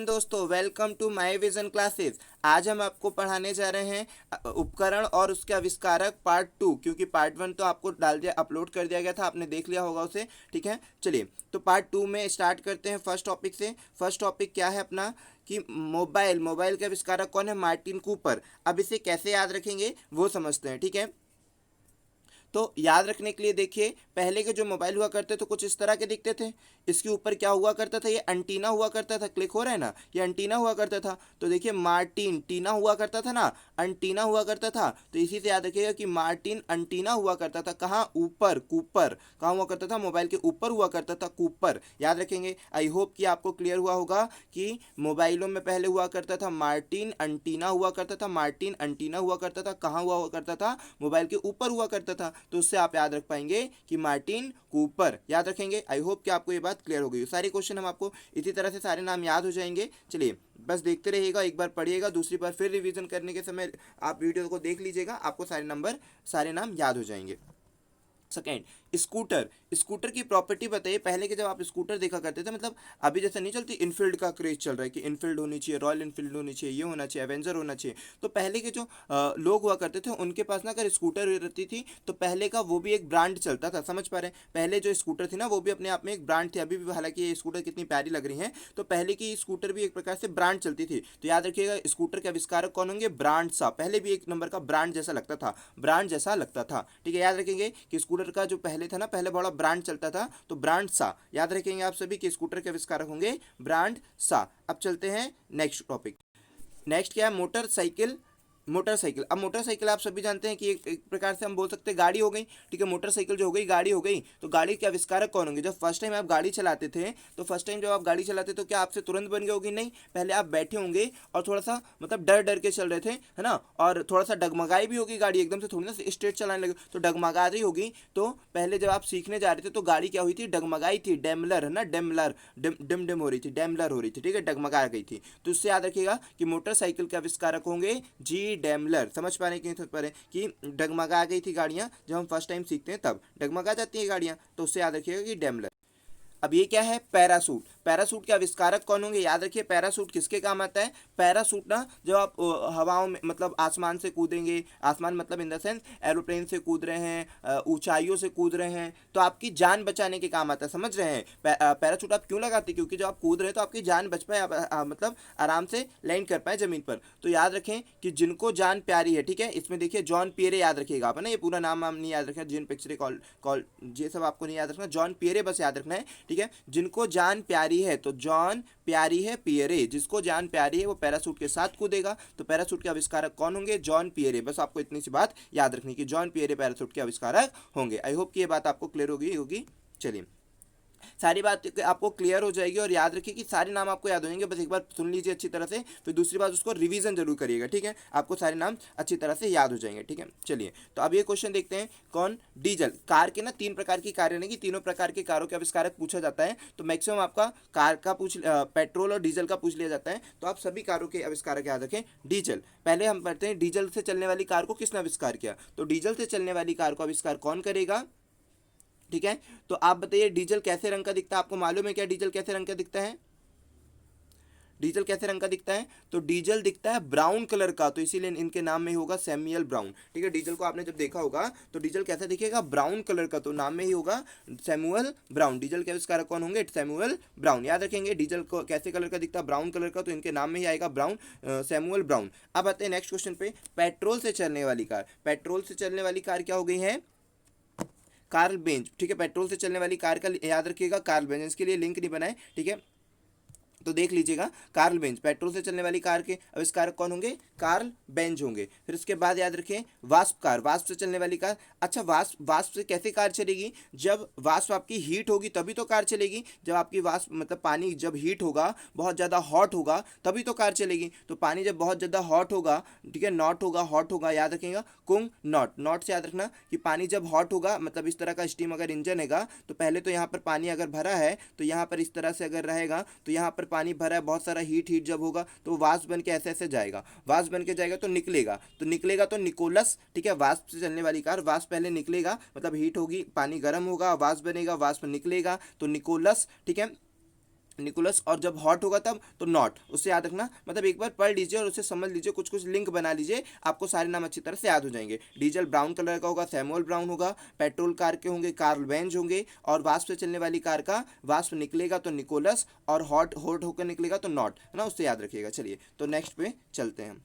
Everyone दोस्तों, welcome to my vision classes. आज हम आपको पढ़ाने जा रहे हैं उपकरण और उसके आविष्कारक पार्ट 2, क्योंकि पार्ट 1 तो आपको डाल दिया, अपलोड कर दिया गया था, आपने देख लिया होगा उसे। ठीक है, चलिए तो पार्ट 2 में स्टार्ट करते हैं फर्स्ट टॉपिक से। फर्स्ट टॉपिक क्या है अपना कि मोबाइल के आविष्कारक कौन है? Martin Cooper. अब इसे कैसे याद रखेंगे वो समझते हैं। ठीक है, तो याद रखने के लिए देखिए, पहले के जो मोबाइल हुआ करते थे कुछ इस तरह के दिखते थे। इसके ऊपर क्या हुआ करता था? ये एंटीना हुआ करता था। क्लिक हो रहा है ना, ये एंटीना हुआ करता था। तो देखिए मार्टिन टीना हुआ करता था ना, एंटीना हुआ करता था। तो इसी से याद रखिएगा कि मार्टिन एंटीना हुआ करता था। कहाँ? ऊपर, कूपर कहाँ हुआ करता था? मोबाइल के ऊपर हुआ करता था, कूपर। याद रखेंगे। आई होप कि आपको क्लियर हुआ होगा कि मोबाइलों में पहले हुआ करता था मार्टिन एंटीना हुआ करता था। मार्टिन एंटीना हुआ करता था, कहाँ हुआ करता था? मोबाइल के ऊपर हुआ करता था। तो उससे आप याद रख पाएंगे कि मार्टिन कूपर। याद रखेंगे। आई होप कि आपको ये बात क्लियर हो गई। सारे क्वेश्चन हम आपको इसी तरह से सारे नाम याद हो जाएंगे। चलिए बस देखते रहिएगा, एक बार पढ़िएगा, दूसरी बार फिर रिवीजन करने के समय आप वीडियो को देख लीजिएगा, आपको सारे नाम याद हो जाएंगे। Second, scooter. स्कूटर की प्रॉपर्टी बताइए। पहले के जब आप स्कूटर देखा करते थे, मतलब अभी जैसा नहीं चलती, इनफील्ड का क्रेज चल रहा है कि इनफील्ड होनी चाहिए, रॉयल इनफील्ड होनी चाहिए, ये होना चाहिए, एवेंजर होना चाहिए। तो पहले के जो लोग हुआ करते थे उनके पास ना अगर स्कूटर रहती थी तो पहले का वो भी एक ब्रांड चलता था। समझ पा रहे हैं? पहले जो स्कूटर थी ना वो भी अपने आप में एक ब्रांड थी। अभी भी हालांकि ये स्कूटर कितनी प्यारी लग रही है, तो पहले की स्कूटर भी एक प्रकार से ब्रांड चलती थी। तो याद रखिएगा, स्कूटर के आविष्कारक कौन होंगे? ब्रांड सा। पहले भी एक नंबर का ब्रांड जैसा लगता था, ब्रांड जैसा लगता था। ठीक है, याद रखेंगे कि स्कूटर का जो पहले था ना, पहले बड़ा ब्रांड चलता था, तो ब्रांड सा। याद रखेंगे आप सभी कि स्कूटर के आविष्कारक होंगे ब्रांड सा। अब चलते हैं नेक्स्ट टॉपिक। नेक्स्ट क्या है? मोटरसाइकिल। मोटरसाइकिल। अब मोटरसाइकिल आप सभी जानते हैं कि एक प्रकार से हम बोल सकते हैं गाड़ी हो गई। ठीक है, मोटरसाइकिल जो हो गई गाड़ी हो गई। तो गाड़ी के आविष्कारक कौन होंगे? जब फर्स्ट टाइम आप गाड़ी चलाते थे, तो फर्स्ट टाइम जब आप गाड़ी चलाते तो क्या आपसे तुरंत बन गई होगी? नहीं, पहले आप बैठे होंगे और थोड़ा सा मतलब डर डर के चल रहे थे, है ना, और थोड़ा सा डगमगाई भी होगी गाड़ी, एकदम से थोड़ी ना स्ट्रेट चलाने लगे तो डगमगा रही होगी। तो पहले जब आप सीखने जा रहे थे तो गाड़ी क्या हुई थी? डगमगाई थी। डेमलर, है ना, डेमलर, डिम डिम हो रही थी, डेमलर हो रही थी। ठीक है, डगमगा गई थी। तो उससे याद रखिएगा कि मोटरसाइकिल के आविष्कारक होंगे जी डेमलर। समझ पा रहे कि नहीं समझ पा रहे कि डगमगा गई थी गाड़ियां? जब हम फर्स्ट टाइम सीखते हैं तब डगमगा जाती हैं गाड़ियां, तो उससे याद रखिएगा कि डेमलर। अब ये क्या है? पैरासूट। पैरासूट के आविष्कारक कौन होंगे? याद रखिए, पैरासूट किसके काम आता है? पैरासूट ना, जब आप हवाओं में मतलब आसमान से कूदेंगे, आसमान मतलब इन द सेंस एरोप्लेन से कूद रहे हैं, ऊंचाइयों से कूद रहे हैं, तो आपकी जान बचाने के काम आता है। समझ रहे हैं? पैरासूट आप क्यों लगाते हैं? क्योंकि जब आप कूद रहे हैं तो आपकी जान बच पाए, आप मतलब आराम से लैंड कर पाए जमीन पर। तो याद रखें कि जिनको जान प्यारी है। ठीक है, इसमें देखिए जॉन पियरे याद रखिएगा आप, है ना, ये पूरा नाम नहीं याद रखना, जिन पिक्चरे कॉल कॉल ये सब आपको नहीं याद रखना, जॉन पियरे बस याद रखना है। ठीक है, जिनको जान प्यारी है, तो जॉन प्यारी है पियरे, जिसको जान प्यारी है वो पैरासूट के साथ कूदेगा। तो पैरासूट के आविष्कारक कौन होंगे? John Pierre. बस आपको इतनी सी बात याद रखनी कि जॉन पियरे पैरासूट के आविष्कारक होंगे। आई होप कि ये बात आपको क्लियर होगी। चलिए, सारी बात आपको क्लियर हो जाएगी और याद रखिए कि सारे नाम आपको याद हो जाएंगे। बस एक बार सुन लीजिए अच्छी तरह से, फिर दूसरी बात उसको रिवीजन जरूर करिएगा। ठीक है, आपको सारे नाम अच्छी तरह से याद हो जाएंगे। ठीक है, चलिए तो अब ये क्वेश्चन देखते हैं। कौन? डीजल। कार के ना 3 प्रकार की कारें रहेंगी, तीनों प्रकार के कारों के आविष्कारक पूछा जाता है। तो मैक्सिमम आपका कार का पेट्रोल और डीजल का पूछ लिया जाता है। तो आप सभी कारों के आविष्कारक याद रखें। डीजल। पहले हम पढ़ते हैं डीजल से चलने वाली कार को किसने आविष्कार किया? तो डीजल से चलने वाली कार को आविष्कार कौन करेगा? ठीक है, तो आप बताइए डीजल कैसे रंग का दिखता है? आपको मालूम है क्या डीजल कैसे रंग का दिखता है? डीजल कैसे रंग का दिखता है? तो डीजल दिखता है ब्राउन कलर का, तो इसीलिए इनके नाम में ही होगा सैमुअल ब्राउन। ठीक है, डीजल को आपने जब देखा होगा तो डीजल कैसा दिखेगा? ब्राउन कलर का, तो नाम में ही होगा सैमुअल ब्राउन। डीजल के आविष्कारक कौन होंगे? Samuel brown. याद रखेंगे डीजल को कैसे कलर का दिखता है? ब्राउन कलर का, तो इनके नाम में ही आएगा ब्राउन, सैमुअल ब्राउन। अब आते हैं नेक्स्ट क्वेश्चन पे। पेट्रोल से चलने वाली कार। पेट्रोल से चलने वाली कार क्या हो गई है? Karl Benz. ठीक है, पेट्रोल से चलने वाली कार का याद रखिएगा कार्ल बेंज, इसके लिए लिंक नहीं बनाए। ठीक है, तो देख लीजिएगा कार्ल बेंज। पेट्रोल से चलने वाली कार के आविष्कारक कौन होंगे? कार्ल बेंज होंगे। फिर उसके बाद याद रखें वास्प कार। वास्प से चलने वाली कार। अच्छा, वास्प से कैसे कार चलेगी? जब वास्प आपकी हीट होगी तभी तो कार चलेगी। जब आपकी वास्प मतलब पानी जब हीट होगा, बहुत ज़्यादा हॉट होगा, तभी तो कार चलेगी। तो पानी जब बहुत ज़्यादा हॉट होगा, ठीक है, नॉट होगा, हॉट होगा, याद रखिएगा कुंग नॉट। नॉट से याद रखना कि पानी जब हॉट होगा, मतलब इस तरह का स्टीम अगर इंजन हैगा, तो पहले तो यहाँ पर पानी अगर भरा है तो यहाँ पर इस तरह से अगर रहेगा, तो यहाँ पर पानी भरा है, बहुत सारा हीट जब होगा तो वाष्प बन के ऐसे ऐसे जाएगा। वाष्प बन के जाएगा तो निकलेगा तो निकोलस। ठीक है, वाष्प से चलने वाली कार, वाष्प पहले निकलेगा, मतलब हीट होगी, पानी गर्म होगा, वाष्प बनेगा, वाष्प निकलेगा तो निकोलस। ठीक है, निकोलस, और जब हॉट होगा तब तो नॉट। उससे याद रखना, मतलब एक बार पढ़ लीजिए और उससे समझ लीजिए, कुछ कुछ लिंक बना लीजिए, आपको सारे नाम अच्छी तरह से याद हो जाएंगे। डीजल ब्राउन कलर का होगा, सैमुअल ब्राउन होगा। पेट्रोल कार के होंगे कार्ल बेंज होंगे, और वाष्प से चलने वाली कार का वाष्प निकलेगा तो निकोलस, और हॉट हॉट होकर निकलेगा तो नॉट, है ना, उससे याद रखिएगा। चलिए तो नेक्स्ट पे चलते हैं।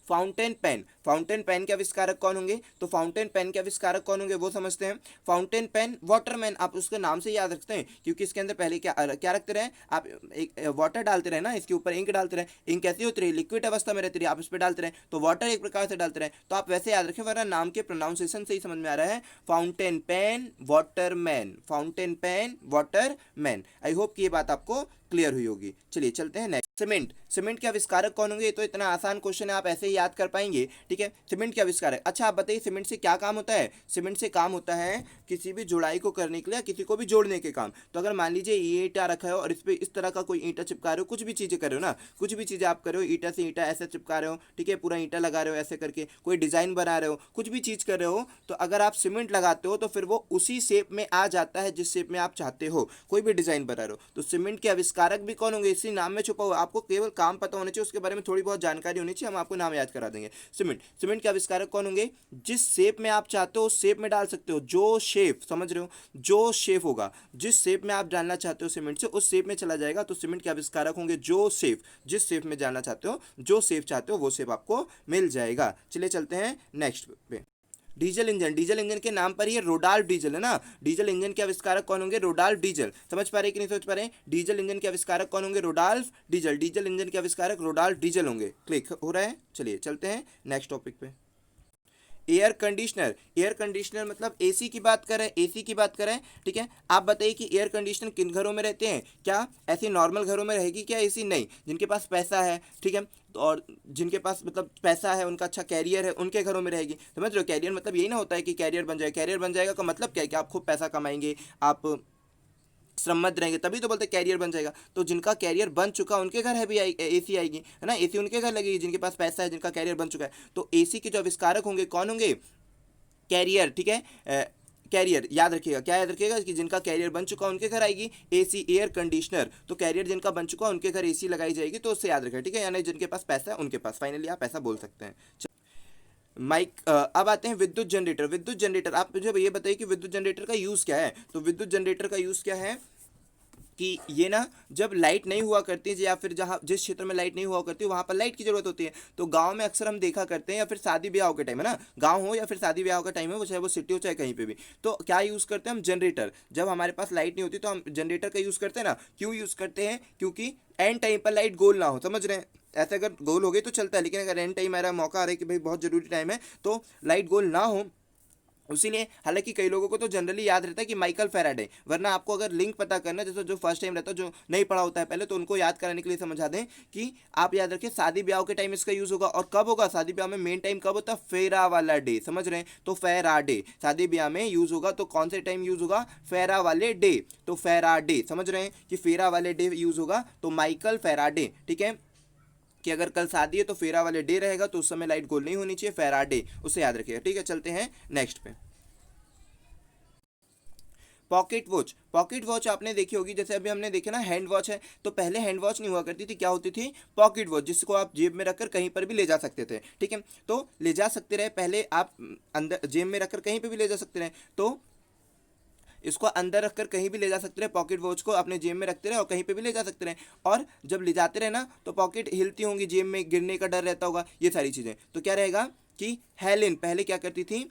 फाउंटेन पेन, फाउंटेन पेन के आविष्कारक कौन होंगे? तो फाउंटेन पेन के आविष्कारक कौन होंगे वो समझते हैं। फाउंटेन पेन वाटरमैन, आप उसके नाम से याद रखते हैं, क्योंकि इसके अंदर पहले क्या क्या रखते रहे आप, एक वाटर डालते रहे ना, इसके ऊपर इंक डालते रहे। इंक कैसी होती रही? लिक्विड अवस्था में रहती रही, आप इस पर डालते रहे तो वाटर एक प्रकार से डालते रहे, तो आप वैसे याद रखें, वरना नाम के प्रोनाउंसिएशन से ही समझ में आ रहा है। Fountain pen Waterman, fountain pen Waterman. I hope कि ये बात आपको क्लियर हुई होगी। चलिए चलते हैं नेक्स्ट। सीमेंट, सीमेंट के आविष्कारक कौन होंगे? ये तो इतना आसान क्वेश्चन है, आप ऐसे ही याद कर पाएंगे, ठीक है। सीमेंट के आविष्कारक, अच्छा आप बताइए सीमेंट से क्या काम होता है? सीमेंट से काम होता है किसी भी जुड़ाई को करने के लिए, किसी को भी जोड़ने के काम। तो अगर मान लीजिए ये ईंटा रखा है और इस पे इस तरह का कोई ईंटा चिपका रहे हो, कुछ भी चीजें कर रहे हो ना, कुछ भी चीजें आप कर रहे हो, ईंटा से ईंटा ऐसे चिपका रहे हो, ठीक है, पूरा ईंटा लगा रहे हो ऐसे करके, कोई डिजाइन बना रहे हो, कुछ भी चीज कर रहे हो, तो अगर आप सीमेंट लगाते हो तो फिर वो उसी शेप में आ जाता है जिस शेप में आप चाहते हो, कोई भी डिजाइन बना रहे हो। तो सीमेंट के आविष्कारक भी कौन होंगे? इसी नाम में छुपा हुआ, आपको केवल काम पता होना चाहिए, उसके बारे में थोड़ी बहुत जानकारी होनी चाहिए, हम आपको नाम याद करा देंगे। सीमेंट, सीमेंट के आविष्कारक कौन होंगे? जिस शेप में आप चाहते हो उस शेप में डाल सकते हो, जो शेप, समझ रहे हो, जो शेप होगा, जिस शेप में आप डालना चाहते हो सीमेंट से उस शेप में चला जाएगा, तो सीमेंट के आविष्कारक होंगे जो शेप, जिस शेप में जाना चाहते हो, जो शेप चाहते हो वो शेप आपको मिल जाएगा। चलिए चलते हैं नेक्स्ट पे। डीजल इंजन, डीजल इंजन के नाम पर ही रोडाल्फ डीजल है ना। डीजल इंजन के आविष्कारक कौन होंगे? रोडाल्फ डीजल। समझ पा रहे कि नहीं समझ पा रहे? डीजल इंजन के आविष्कारक कौन होंगे? रोडाल्फ डीजल। डीजल इंजन के आविष्कारक रोडाल्फ डीजल होंगे। क्लिक हो रहा है? चलिए चलते हैं नेक्स्ट टॉपिक पे। एयर कंडीशनर, एयर कंडीशनर मतलब एसी की बात करें, एसी की बात करें, ठीक है। आप बताइए कि एयर कंडीशनर किन घरों में रहते हैं? क्या ऐसे नॉर्मल घरों में रहेगी क्या एसी? नहीं, जिनके पास पैसा है, ठीक है, तो और जिनके पास मतलब पैसा है, उनका अच्छा कैरियर है, उनके घरों में रहेगी। समझ रहे हो? कैरियर मतलब यही ना होता है कि कैरियर बन जाए, कैरियर बन जाएगा का मतलब क्या है कि आप खूब पैसा कमाएंगे, आप श्रममत रहेंगे, तभी तो बोलते कैरियर बन जाएगा। तो जिनका कैरियर बन चुका उनके घर है भी एसी आएगी, है ना, एसी उनके घर लगेगी जिनके पास पैसा है, जिनका कैरियर बन चुका है। तो एसी के जो आविष्कारक होंगे कौन होंगे? कैरियर, ठीक है, कैरियर याद रखिएगा। क्या याद रखिएगा? कि जिनका कैरियर बन चुका उनके घर आएगी एसी, एयर कंडीशनर। तो कैरियर जिनका बन चुका उनके घर एसी लगाई जाएगी, तो उससे याद रखिएगा, ठीक है, यानी जिनके पास पैसा है उनके पास, फाइनली आप ऐसा बोल सकते हैं। माइक, अब आते हैं विद्युत जनरेटर। विद्युत जनरेटर, आप मुझे ये बताइए कि विद्युत जनरेटर का यूज़ क्या है? तो विद्युत जनरेटर का यूज़ क्या है कि ये ना, जब लाइट नहीं हुआ करती है, या फिर जहाँ जिस क्षेत्र में लाइट नहीं हुआ करती वहाँ पर लाइट की जरूरत होती है। तो गांव में अक्सर हम देखा करते हैं, या फिर शादी ब्याह के टाइम, है ना, गांव हो या फिर शादी ब्याह का टाइम हो, चाहे वो सिटी हो चाहे कहीं पे भी, तो क्या यूज़ करते हैं हम? जनरेटर। जब हमारे पास लाइट नहीं होती तो हम जनरेटर का यूज़ करते हैं ना। क्यों यूज़ करते हैं? क्योंकि एंड टाइम पर लाइट गोल ना हो, समझ रहे हैं, ऐसे अगर गोल हो गई तो चलता है, लेकिन अगर एंड टाइम मेरा मौका आ रहा है कि भाई बहुत जरूरी टाइम है, तो लाइट गोल ना हो, उसीलिए। हालांकि कई लोगों को तो जनरली याद रहता है कि माइकल फैराडे, वरना आपको अगर लिंक पता करना, जैसे जो फर्स्ट टाइम रहता है, जो नहीं पढ़ा होता है पहले, तो उनको याद कराने के लिए समझा दें कि आप याद रखिए शादी ब्याह के टाइम इसका यूज़ होगा। और कब होगा शादी ब्याह में? मेन टाइम कब होता है? फेरा वाला डे, समझ रहे हैं, तो फैराडे शादी ब्याह में यूज़ होगा। तो कौन से टाइम यूज़ होगा? फेरा वाले डे, तो फैराडे, समझ रहे हैं कि फेरा वाले डे यूज़ होगा, तो माइकल फैराडे, ठीक है, कि अगर कल शादी है तो फेरा वाले डे रहेगा, तो उस समय लाइट गोल नहीं होनी चाहिए, फैराडे, उससे याद रखिएगा, ठीक है। चलते हैं नेक्स्ट पे। पॉकेट वॉच, पॉकेट वॉच आपने देखी होगी, जैसे अभी हमने देखे ना हैंड वॉच है, तो पहले हैंड वॉच नहीं हुआ करती थी, क्या होती थी? पॉकेट वॉच, जिसको आप जेब में रखकर कहीं पर भी ले जा सकते थे, ठीक है। तो ले जा सकते रहे, पहले आप अंदर जेब में रखकर कहीं पर भी ले जा सकते रहे, तो इसको अंदर रखकर कहीं भी ले जा सकते रहे, पॉकेट वॉच को अपने जेब में रखते रहे और कहीं पे भी ले जा सकते रहे। और जब ले जाते रहे ना, तो पॉकेट हिलती होंगी, जेब में गिरने का डर रहता होगा, ये सारी चीज़ें। तो क्या रहेगा कि हेलेन पहले क्या करती थी?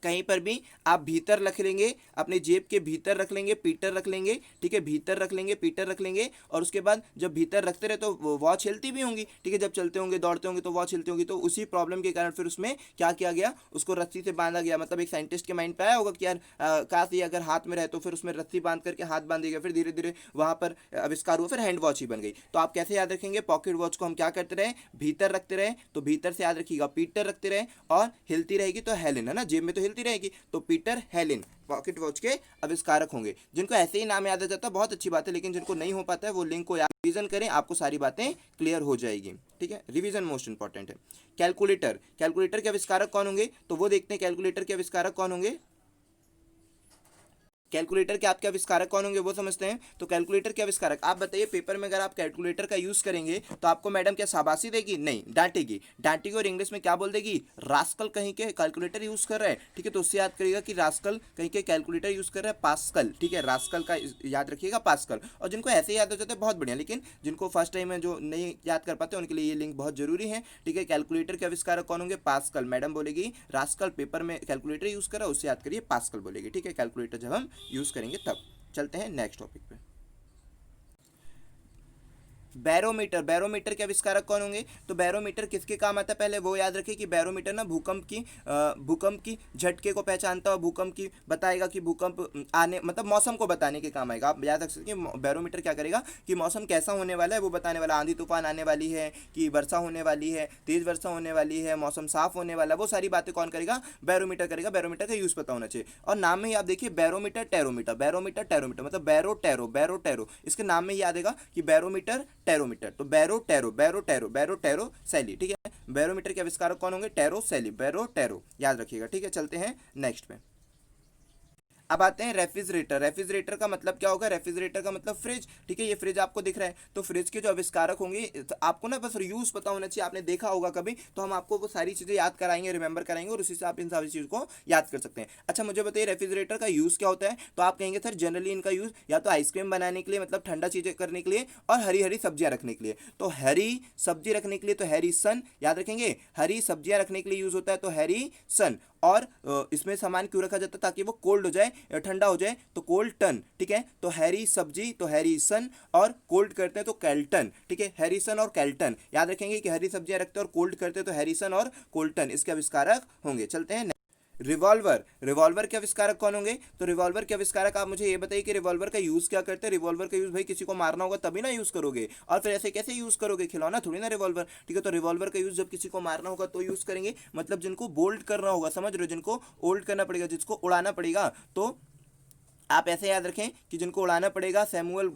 कहीं पर भी आप भीतर रख लेंगे, अपने जेब के भीतर रख लेंगे, पीटर रख लेंगे, ठीक है, भीतर रख लेंगे, पीटर रख लेंगे, और उसके बाद जब भीतर रखते रहे तो वॉच हिलती भी होंगी, ठीक है, जब चलते होंगे दौड़ते होंगे तो वॉच हिलती होंगी। तो उसी प्रॉब्लम के कारण फिर उसमें क्या किया गया? उसको रस्सी से बांधा गया। मतलब एक साइंटिस्ट के माइंड पे आया होगा कि यार काश ये अगर हाथ में रहे, तो फिर उसमें रस्सी बांध करके हाथ बांध दिया, फिर धीरे धीरे वहाँ पर आविष्कार हुआ, फिर हैंड वॉच ही बन गई। तो आप कैसे याद रखेंगे? पॉकेट वॉच को हम क्या करते रहे? भीतर रखते रहे, तो भीतर से याद रखिएगा पीटर रखते रहे, और हिलती रहेगी तो हेलेन, है ना, जेब में तो हिलती रहेगी, तो पीटर हेलेन पॉकेट वॉच के आविष्कारक होंगे। जिनको ऐसे ही नाम याद आ जाता है बहुत अच्छी बात है, लेकिन जिनको नहीं हो पाता है वो लिंक को याद, रिवीजन करें, आपको सारी बातें क्लियर हो जाएगी, ठीक है, रिवीजन मोस्ट इंपॉर्टेंट है। कैलकुलेटर, कैलकुलेटर के आविष्कारक कौन होंगे? तो वो देखते हैं कैलकुलेटर के आविष्कारक कौन होंगे। कैलकुलेटर के आपके आविष्कारक कौन होंगे वो समझते हैं। तो कैलकुलेटर के आविष्कारक, आप बताइए पेपर में अगर आप कैलकुलेटर का यूज करेंगे तो आपको मैडम क्या शाबाशी देगी? नहीं, डांटेगी। डांटेगी और इंग्लिश में क्या बोल देगी? रास्कल कहीं के कैलकुलेटर यूज कर रहा है, ठीक है। तो उससे याद करिएगा कि रास्कल कहीं के कैलकुलेटर यूज कर रहा है, पास्कल, ठीक है। रास्कल का याद रखिएगा, पास्कल। और जिनको ऐसे याद हो जाते हैं बहुत बढ़िया, लेकिन जिनको फर्स्ट टाइम में जो नहीं याद कर पाते उनके लिए ये लिंक बहुत जरूरी है, ठीक है। कैलकुलेटर के आविष्कारक कौन होंगे? पास्कल। मैडम बोलेगी रास्कल पेपर में कैलकुलेटर यूज कर रहा है, उससे याद करिए पास्कल बोलेगी, ठीक है। कैलकुलेटर जब हम यूज करेंगे तब। चलते हैं नेक्स्ट टॉपिक पे। बैरोमीटर, बैरोमीटर के आविष्कारक कौन होंगे? तो बैरोमीटर किसके काम आता है पहले वो याद रखिए कि बैरोमीटर ना भूकंप की झटके को पहचानता है, भूकंप की बताएगा कि भूकंप आने मतलब मौसम को बताने के काम आएगा। आप याद रख सकते हैं बैरोमीटर क्या करेगा कि मौसम कैसा होने वाला है वो बताने वाला, आंधी तूफान आने वाली है कि वर्षा होने वाली है, तेज वर्षा होने वाली है, मौसम साफ होने वाला है, वो सारी बातें कौन करेगा? बैरोमीटर करेगा। बैरोमीटर का यूज पता होना चाहिए। और नाम में ही आप देखिए बैरोमीटर टेरोमीटर, बैरोमीटर टेरोमीटर मतलब बैरो टेरो, बैरो टेरो, इसके नाम में ही याद आएगा कि बैरोमीटर टेरोमीटर। तो बैरो टेरो, बैरो टेरो, बैरो टेरो सैली, ठीक है। बैरोमीटर के आविष्कारक कौन होंगे? टेरो सैली, बैरो टेरो, याद रखिएगा, ठीक है। चलते हैं नेक्स्ट पे। अब आते हैं रेफ्रिजरेटर। रेफ्रिजरेटर का मतलब क्या होगा? रेफ्रिजरेटर का मतलब फ्रिज, ठीक है। ये फ्रिज आपको दिख रहा है, तो फ्रिज के जो आविष्कारक होंगे तो आपको ना बस यूज पता होना चाहिए, आपने देखा होगा कभी, तो हम आपको वो सारी चीजें याद कराएंगे, रिमेंबर कराएंगे, और उसी से आप इन सारी चीजों को याद कर सकते हैं। अच्छा मुझे बताइए रेफ्रिजरेटर का यूज क्या होता है? तो आप कहेंगे सर जनरली इनका यूज या तो आइसक्रीम बनाने के लिए मतलब ठंडा चीजें करने के लिए, और हरी हरी सब्जियां रखने के लिए। तो हरी सब्जी रखने के लिए तो हैरी सन, याद रखेंगे। हरी सब्जियां रखने के लिए यूज होता है तो हैरी सन। और इसमें सामान क्यों रखा जाता है? ताकि वो कोल्ड हो जाए, ठंडा हो जाए, तो कोल्ड टन, ठीक है। तो हैरी सब्जी तो हैरी सन, और कोल्ड करते हैं तो कैल्टन, ठीक है। हैरिसन और कैल्टन, याद रखेंगे कि हरी सब्जियां रखते हैं और कोल्ड करते हैं तो हैरिसन और कोल्टन इसके आविष्कारक होंगे। चलते हैं रिवॉल्वर। रिवॉल्वर के आविष्कारक कौन होंगे? तो रिवॉल्वर के आविष्कारक आप मुझे ये बताइए कि रिवॉल्वर का यूज क्या करते हैं? रिवॉल्वर का यूज भाई किसी को मारना होगा तभी ना यूज करोगे, और फिर ऐसे कैसे यूज करोगे? खिलौना थोड़ी ना रिवॉल्वर, ठीक है। तो रिवॉल्वर का यूज जब किसी को मारना होगा तो यूज करेंगे, मतलब जिनको बोल्ड करना होगा, समझ रहे हो, जिनको ओल्ड करना पड़ेगा, जिसको उड़ाना पड़ेगा, तो आप ऐसे याद रखें कि जिनको उड़ाना पड़ेगा सैमुअल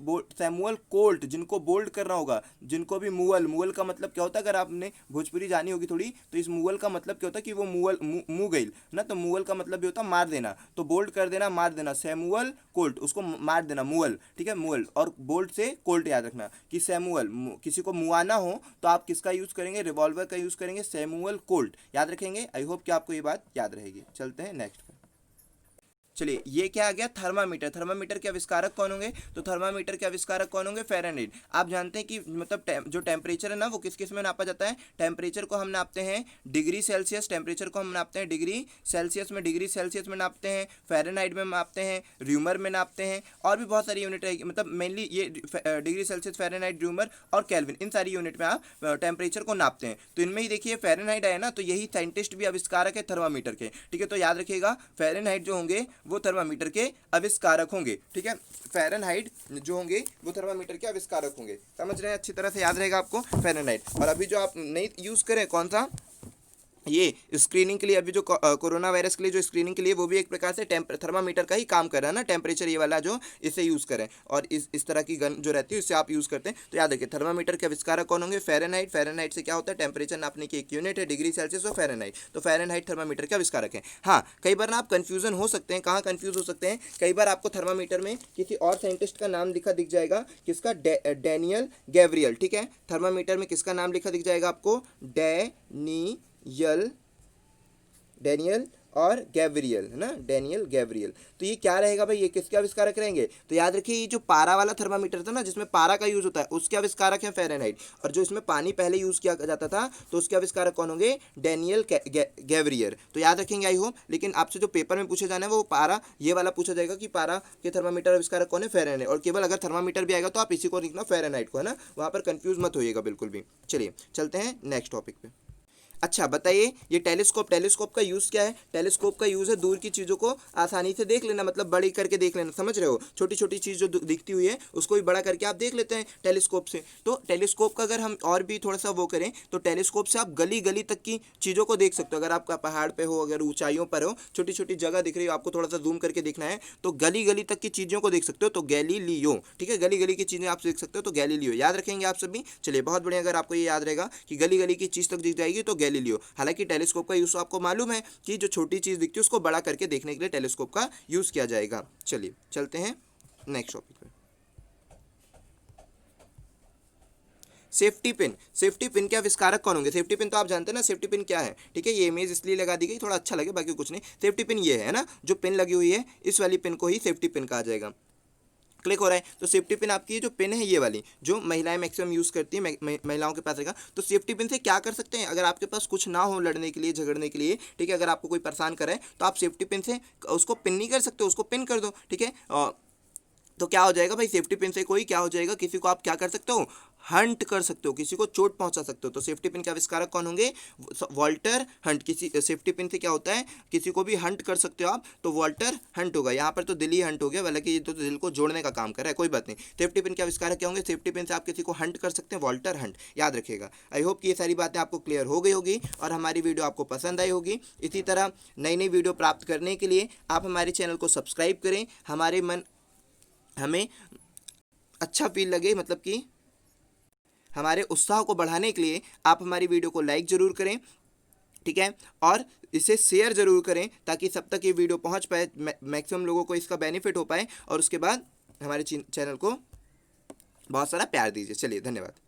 कोल्ट, जिनको बोल्ड करना होगा, जिनको भी मुअल, मुअल का मतलब क्या होता है? अगर आपने भोजपुरी जानी होगी थोड़ी तो इस मुअल का मतलब क्या होता है कि वो मुअल मुँह गई ना, तो मुअल का मतलब भी होता है मार देना, तो बोल्ड कर देना, मार देना, सैमुअल कोल्ट, उसको मार देना, मुअल, ठीक है, मुअल। और बोल्ड से कोल्ट याद रखना कि सैमुअल, किसी को मुआना हो तो आप किसका यूज करेंगे? रिवॉल्वर का यूज करेंगे, सैमुअल कोल्ट, याद रखेंगे। आई होप कि आपको ये बात याद रहेगी। चलते हैं नेक्स्ट। चलिए ये क्या आ गया? थर्मामीटर। थर्मामीटर के आविष्कारक कौन होंगे? तो थर्मामीटर के आविष्कारक कौन होंगे? फ़ारेनहाइट। आप जानते हैं कि मतलब जो टेम्परेचर है ना वो किस किस में नापा जाता है? टेम्परेचर को हम नापते हैं डिग्री सेल्सियस, टेम्परेचर को हम नापते हैं डिग्री सेल्सियस में, डिग्री सेल्सियस में नापते हैं, फ़ारेनहाइट में नापते हैं, र्यूमर में नापते हैं, और भी बहुत सारी यूनिट है, मतलब मेनली ये डिग्री सेल्सियस, फ़ारेनहाइट, र्यूमर और केल्विन, इन सारी यूनिट में आप टेम्परेचर को नापते हैं। तो इनमें ही देखिए फ़ारेनहाइट आया ना, तो यही साइंटिस्ट भी आविष्कारक है थर्मामीटर के, ठीक है। तो याद रखिएगा फ़ारेनहाइट जो होंगे वो थर्मामीटर के आविष्कारक होंगे, ठीक है। फ़ारेनहाइट जो होंगे वो थर्मामीटर के आविष्कारक होंगे, समझ रहे हैं? अच्छी तरह से याद रहेगा आपको फ़ारेनहाइट। और अभी जो आप नहीं यूज़ करें कौन सा, ये स्क्रीनिंग के लिए, अभी जो कोरोना वायरस के लिए जो स्क्रीनिंग के लिए, वो भी एक प्रकार से थर्मामीटर का ही काम कर रहा है ना, टेम्परेचर ये वाला जो, इसे यूज़ करें। और इस तरह की गन जो रहती है इससे आप यूज़ करते हैं। तो याद रखिए थर्मामीटर के आविष्कारक कौन होंगे? फ़ारेनहाइट। फ़ारेनहाइट से क्या होता है? टेम्परेचर नापने की एक यूनिट है, डिग्री सेल्सियस और फ़ारेनहाइट। तो फ़ारेनहाइट थर्मामीटर के आविष्कारक हैं। हाँ, कई बार ना आप कन्फ्यूजन हो सकते हैं। कहाँ कन्फ्यूज हो सकते हैं? कई बार आपको थर्मामीटर में किसी और साइंटिस्ट का नाम लिखा दिख जाएगा, किसका? डैनियल गैब्रियल, ठीक है। थर्मामीटर में किसका नाम लिखा दिख जाएगा आपको? डैनियल और गैब्रियल, है ना, डैनियल गैब्रियल। तो ये क्या रहेगा भाई? ये किसके आविष्कारक रहेंगे? तो याद रखिए ये जो पारा वाला थर्मामीटर था ना, जिसमें पारा का यूज होता है, उसके आविष्कारक हैं फ़ारेनहाइट। और जो इसमें पानी पहले यूज किया जाता था तो उसके आविष्कारक कौन होंगे? Daniel Gabriel. तो याद रखेंगे आई होप। लेकिन आपसे जो पेपर में पूछा जाना है वो पारा, ये वाला पूछा जाएगा कि पारा के थर्मामीटर आविष्कारक कौन है? फ़ारेनहाइट। और केवल अगर थर्मामीटर भी आएगा तो आप इसी को लिखना, फ़ारेनहाइट को, है ना, वहाँ पर कंफ्यूज मत होइएगा बिल्कुल भी। चलिए चलते हैं नेक्स्ट टॉपिक पे। अच्छा बताइए ये टेलीस्कोप, टेलीस्कोप का यूज़ क्या है? टेलीस्कोप का यूज़ है दूर की चीज़ों को आसानी से देख लेना, मतलब बड़ी करके देख लेना, समझ रहे हो? छोटी छोटी चीज़ जो दिखती हुई है उसको भी बड़ा करके आप देख लेते हैं टेलीस्कोप से। तो टेलीस्कोप का अगर हम और भी थोड़ा सा वो करें तो टेलीस्कोप से आप गली गली तक की चीज़ों को देख सकते हो। अगर आपका पहाड़ पे हो, अगर ऊंचाइयों पर हो, छोटी छोटी जगह दिख रही हो, आपको थोड़ा सा जूम करके देखना है तो गली गली तक की चीज़ों को देख सकते हो, तो गैलीलियो, ठीक है, गली गली की चीज़ें आप देख सकते हो तो गैलीलियो, याद रखेंगे आप सभी। चलिए बहुत बढ़िया, अगर आपको ये याद रहेगा कि गली गली की चीज़ तक दिख जाएगी तो गैलीलियो। हालांकि टेलीस्कोप का यूज़ आपको मालूम है कि जो छोटी चीज़ दिखती है उसको बड़ा करके देखने के लिए टेलीस्कोप का यूज़ किया जाएगा। चलिए चलते हैं नेक्स्ट टॉपिक पे। Safety pin. सेफ्टी पिन के आविष्कारक कौन होंगे? सेफ्टी पिन तो आप जानते हैं ना, सेफ्टी पिन क्या है, ठीक है। ये इमेज इसलिए लगा दी गई थोड़ा अच्छा लगे, बाकी कुछ नहीं। सेफ्टी पिन ये है ना, जो पिन लगी हुई है इस वाली पिन को ही सेफ्टी पिन कहा जाएगा। क्लिक हो रहा है तो सेफ्टी पिन आपकी जो पिन है ये वाली जो महिलाएं मैक्सिमम यूज़ करती हैं, महिलाओं के पास रहेगा। तो सेफ्टी पिन से क्या कर सकते हैं, अगर आपके पास कुछ ना हो लड़ने के लिए, झगड़ने के लिए, ठीक है, अगर आपको कोई परेशान करे तो आप सेफ्टी पिन से उसको पिन नहीं कर सकते, उसको पिन कर दो, ठीक है। तो क्या हो जाएगा भाई, सेफ्टी पिन से कोई क्या हो जाएगा, किसी को आप क्या कर सकते हो, हंट कर सकते हो, किसी को चोट पहुंचा सकते हो। तो सेफ्टी पिन के आविष्कारक कौन होंगे? Walter Hunt. किसी सेफ्टी पिन से क्या होता है, किसी को भी हंट कर सकते हो आप, तो वॉल्टर हंट होगा। यहाँ पर तो दिल ही हंट हो गया, हालांकि ये तो दिल को जोड़ने का काम कर रहा है, कोई बात नहीं। सेफ्टी पिन के आविष्कारक क्या होंगे? सेफ्टी पिन से आप किसी को हंट कर सकते हैं, वॉल्टर हंट, याद रखिएगा। आई होप कि ये सारी बातें आपको क्लियर हो गई होगी और हमारी वीडियो आपको पसंद आई होगी। इसी तरह नई नई वीडियो प्राप्त करने के लिए आप हमारे चैनल को सब्सक्राइब करें। हमें अच्छा फील लगे, मतलब कि हमारे उत्साह को बढ़ाने के लिए आप हमारी वीडियो को लाइक ज़रूर करें, ठीक है, और इसे शेयर ज़रूर करें ताकि सब तक ये वीडियो पहुंच पाए, मैक्सिमम लोगों को इसका बेनिफिट हो पाए। और उसके बाद हमारे चैनल को बहुत सारा प्यार दीजिए। चलिए, धन्यवाद।